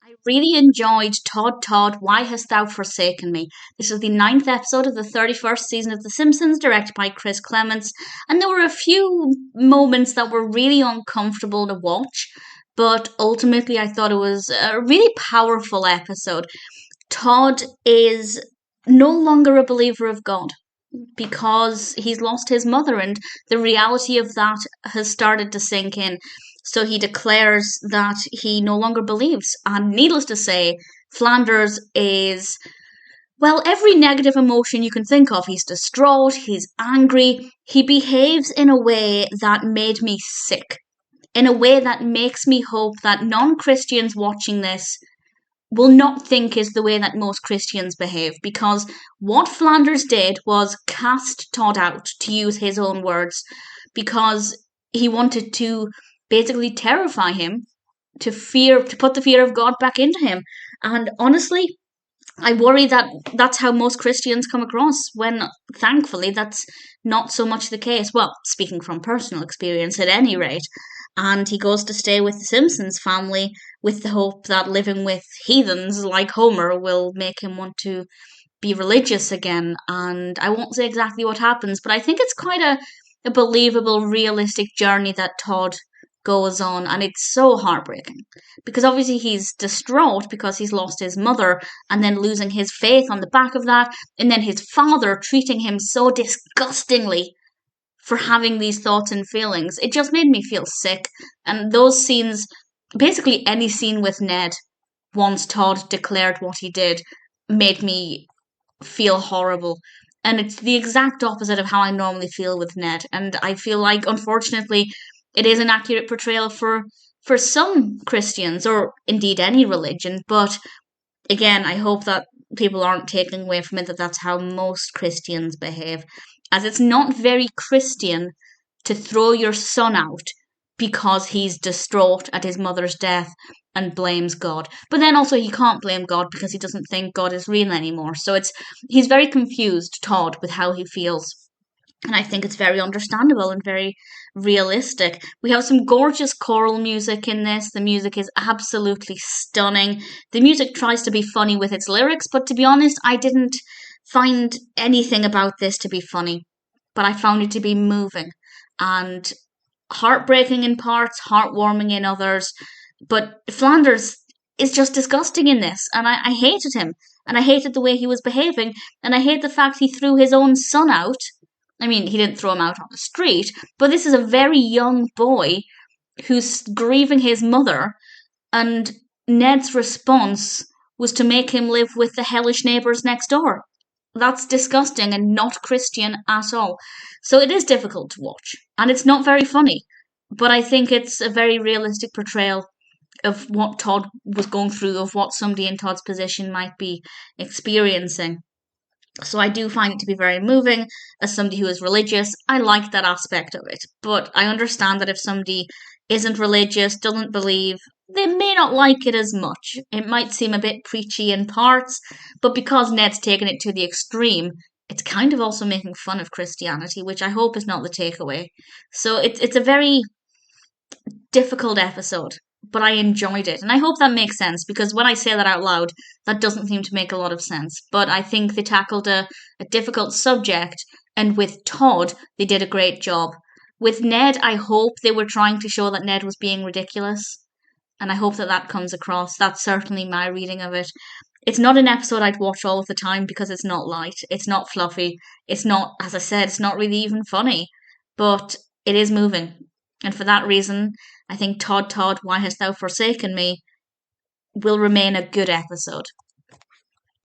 I really enjoyed Todd, Why Hast Thou Forsaken Me? This is the ninth episode of the 31st season of The Simpsons, directed by Chris Clements, and there were a few moments that were really uncomfortable to watch, but ultimately I thought it was a really powerful episode. Todd is no longer a believer of God because he's lost his mother, and the reality of that has started to sink in. So he declares that he no longer believes. And needless to say, Flanders is, well, every negative emotion you can think of. He's distraught, he's angry, he behaves in a way that made me sick, in a way that makes me hope that non Christians watching this will not think is the way that most Christians behave, because what Flanders did was cast Todd out, to use his own words, because he wanted to basically terrify him, to put the fear of God back into him. And honestly, I worry that that's how most Christians come across, when thankfully that's not so much the case. Well, speaking from personal experience at any rate. And he goes to stay with the Simpsons family with the hope that living with heathens like Homer will make him want to be religious again. And I won't say exactly what happens, but I think it's quite a believable, realistic journey that Todd goes on, and it's so heartbreaking because obviously he's distraught because he's lost his mother and then losing his faith on the back of that, and then his father treating him so disgustingly for having these thoughts and feelings. It just made me feel sick. And those scenes, basically any scene with Ned, once Todd declared what he did, made me feel horrible. And it's the exact opposite of how I normally feel with Ned. And I feel like, unfortunately, it is an accurate portrayal for some Christians, or indeed any religion. But again, I hope that people aren't taking away from it that that's how most Christians behave, as it's not very Christian to throw your son out because he's distraught at his mother's death and blames God. But then also he can't blame God because he doesn't think God is real anymore. So he's very confused, Todd, with how he feels. And I think it's very understandable and very realistic. We have some gorgeous choral music in this. The music is absolutely stunning. The music tries to be funny with its lyrics, but to be honest, I didn't find anything about this to be funny. But I found it to be moving and heartbreaking in parts, heartwarming in others. But Flanders is just disgusting in this, and I hated him. And I hated the way he was behaving, and I hate the fact he threw his own son out. I mean, he didn't throw him out on the street, but this is a very young boy who's grieving his mother, and Ned's response was to make him live with the hellish neighbours next door. That's disgusting and not Christian at all. So it is difficult to watch, and it's not very funny, but I think it's a very realistic portrayal of what Todd was going through, of what somebody in Todd's position might be experiencing. So I do find it to be very moving. As somebody who is religious, I like that aspect of it. But I understand that if somebody isn't religious, doesn't believe, they may not like it as much. It might seem a bit preachy in parts, but because Ned's taken it to the extreme, it's kind of also making fun of Christianity, which I hope is not the takeaway. So it's a very difficult episode, but I enjoyed it. And I hope that makes sense, because when I say that out loud, that doesn't seem to make a lot of sense. But I think they tackled a difficult subject, and with Todd, they did a great job. With Ned, I hope they were trying to show that Ned was being ridiculous, and I hope that that comes across. That's certainly my reading of it. It's not an episode I'd watch all of the time because it's not light, it's not fluffy, it's not, as I said, it's not really even funny, but it is moving. And for that reason, I think Todd, Why Hast Thou Forsaken Me will remain a good episode.